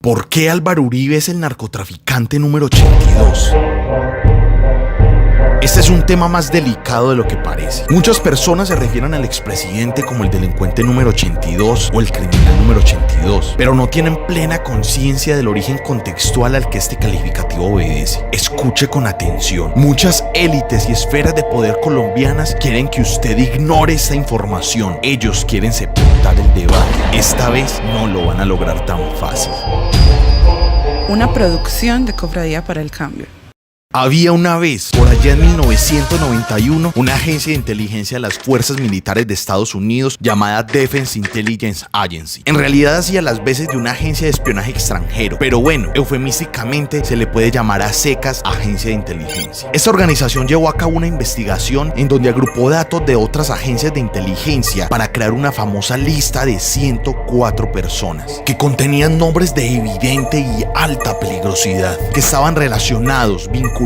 ¿Por qué Álvaro Uribe es el narcotraficante número 82? Este es un tema más delicado de lo que parece. Muchas personas se refieren al expresidente como el delincuente número 82 o el criminal número 82, pero no tienen plena conciencia del origen contextual al que este calificativo obedece. Escuche con atención. Muchas élites y esferas de poder colombianas quieren que usted ignore esta información. Ellos quieren sepultar el debate. Esta vez no lo van a lograr tan fácil. Una producción de Cofradía para el Cambio. Había una vez, por allá en 1991, una agencia de inteligencia de las fuerzas militares de Estados Unidos llamada Defense Intelligence Agency. En realidad hacía las veces de una agencia de espionaje extranjero, pero bueno, eufemísticamente se le puede llamar a secas agencia de inteligencia. Esta organización llevó a cabo una investigación en donde agrupó datos de otras agencias de inteligencia para crear una famosa lista de 104 personas que contenían nombres de evidente y alta peligrosidad, que estaban relacionados, vinculados,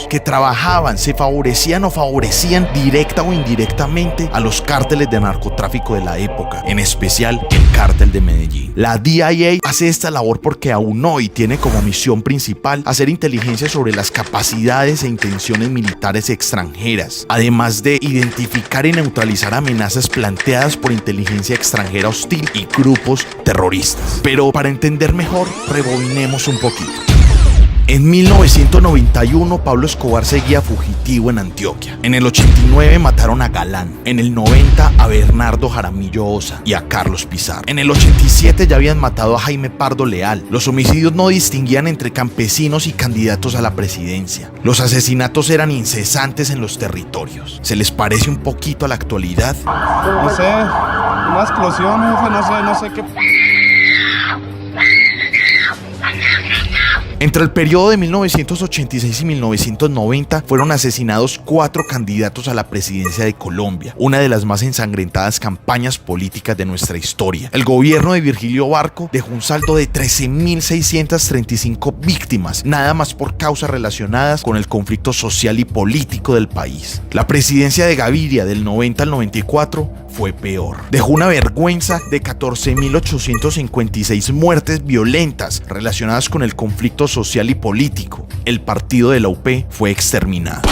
que trabajaban, se favorecían o favorecían directa o indirectamente a los cárteles de narcotráfico de la época, en especial el cártel de Medellín. La DIA hace esta labor porque aún hoy tiene como misión principal hacer inteligencia sobre las capacidades e intenciones militares extranjeras, además de identificar y neutralizar amenazas planteadas por inteligencia extranjera hostil y grupos terroristas. Pero para entender mejor, rebobinemos un poquito. En 1991, Pablo Escobar seguía fugitivo en Antioquia. En el 89 mataron a Galán. En el 90 a Bernardo Jaramillo Osa y a Carlos Pizarro. En el 87 ya habían matado a Jaime Pardo Leal. Los homicidios no distinguían entre campesinos y candidatos a la presidencia. Los asesinatos eran incesantes en los territorios. ¿Se les parece un poquito a la actualidad? No sé, una explosión, jefe, no sé qué. Entre el periodo de 1986 y 1990 fueron asesinados 4 candidatos a la presidencia de Colombia, una de las más ensangrentadas campañas políticas de nuestra historia. El gobierno de Virgilio Barco dejó un saldo de 13.635 víctimas, nada más por causas relacionadas con el conflicto social y político del país. La presidencia de Gaviria del 90 al 94 fue peor. Dejó una vergüenza de 14.856 muertes violentas relacionadas con el conflicto social y político. El partido de la UP fue exterminado.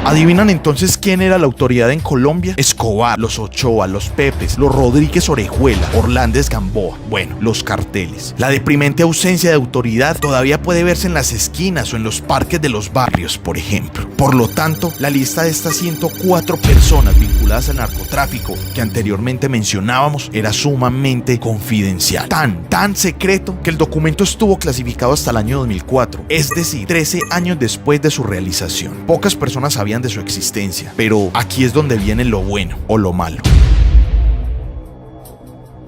¿Adivinan entonces quién era la autoridad en Colombia? Escobar, los Ochoa, los Pepes, los Rodríguez Orejuela, Orlández Gamboa. Bueno, los carteles. La deprimente ausencia de autoridad todavía puede verse en las esquinas o en los parques de los barrios, por ejemplo. Por lo tanto, la lista de estas 104 personas vinculadas al narcotráfico que anteriormente mencionábamos era sumamente confidencial. Tan secreto que el documento estuvo clasificado hasta el año 2004, es decir, 13 años después de su realización. Pocas personas sabían de su existencia, pero aquí es donde viene lo bueno o lo malo.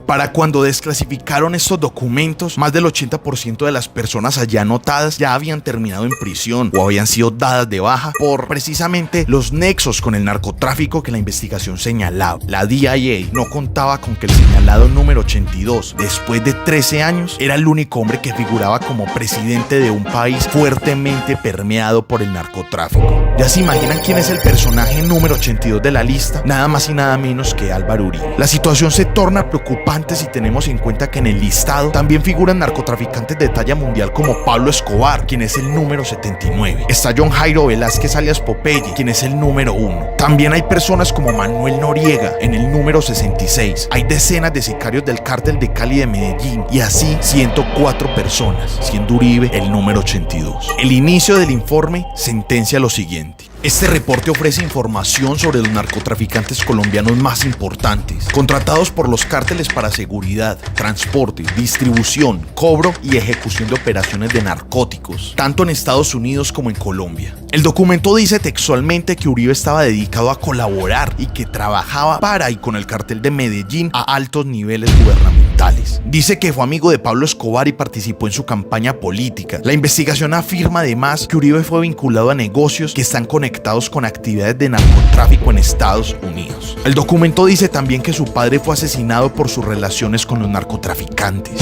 Para cuando desclasificaron estos documentos, más del 80% de las personas allá anotadas ya habían terminado en prisión o habían sido dadas de baja por precisamente los nexos con el narcotráfico que la investigación señalaba. La DIA no contaba con que el señalado número 82, después de 13 años, era el único hombre que figuraba como presidente de un país fuertemente permeado por el narcotráfico. ¿Ya se imaginan quién es el personaje número 82 de la lista? Nada más y nada menos que Álvaro Uribe. La situación se torna preocupante si tenemos en cuenta que en el listado también figuran narcotraficantes de talla mundial como Pablo Escobar, quien es el número 79. Está John Jairo Velázquez alias Popeye, quien es el número 1. También hay personas como Manuel Noriega en el número 66. Hay decenas de sicarios del cártel de Cali de Medellín y así 104 personas, siendo Uribe el número 82. El inicio del informe sentencia lo siguiente. Este reporte ofrece información sobre los narcotraficantes colombianos más importantes, contratados por los cárteles para seguridad, transporte, distribución, cobro y ejecución de operaciones de narcóticos, tanto en Estados Unidos como en Colombia. El documento dice textualmente que Uribe estaba dedicado a colaborar y que trabajaba para y con el cártel de Medellín a altos niveles gubernamentales. Dice que fue amigo de Pablo Escobar y participó en su campaña política. La investigación afirma además que Uribe fue vinculado a negocios que están conectados con actividades de narcotráfico en Estados Unidos. El documento dice también que su padre fue asesinado por sus relaciones con los narcotraficantes.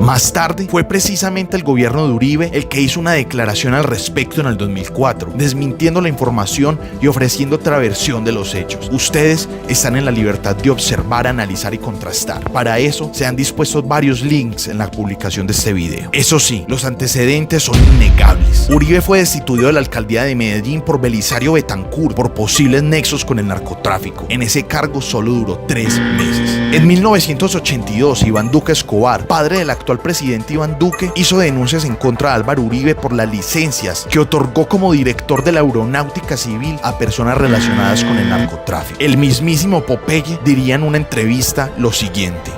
Más tarde, fue precisamente el gobierno de Uribe el que hizo una declaración al respecto en el 2004, desmintiendo la información y ofreciendo otra versión de los hechos. Ustedes están en la libertad de observar, analizar y contrastar. Para eso, se han dispuesto varios links en la publicación de este video. Eso sí, los antecedentes son innegables. Uribe fue destituido de la alcaldía de Medellín por Belisario Betancur por posibles nexos con el narcotráfico. En ese cargo solo duró 3 meses. En 1982, Iván Duque Escobar, padre del actual presidente Iván Duque, hizo denuncias en contra de Álvaro Uribe por las licencias que otorgó como director de la Aeronáutica Civil a personas relacionadas con el narcotráfico. El mismísimo Popeye diría en una entrevista lo siguiente: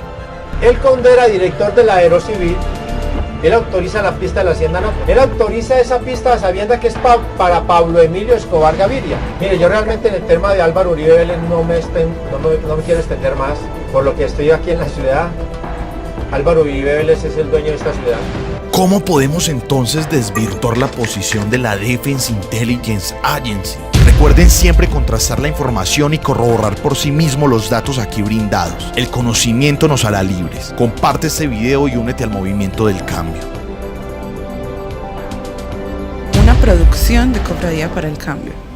Él, cuando era director de la Aerocivil, él autoriza la pista de la Hacienda Norte. Él autoriza esa pista sabiendo que es para Pablo Emilio Escobar Gaviria. Mire, yo realmente en el tema de Álvaro Uribe Vélez no me quiero extender más, por lo que estoy aquí en la ciudad. Álvaro Uribe Vélez es el dueño de esta ciudad. ¿Cómo podemos entonces desvirtuar la posición de la Defense Intelligence Agency? Recuerden siempre contrastar la información y corroborar por sí mismo los datos aquí brindados. El conocimiento nos hará libres. Comparte este video y únete al movimiento del cambio. Una producción de Cofradía para el Cambio.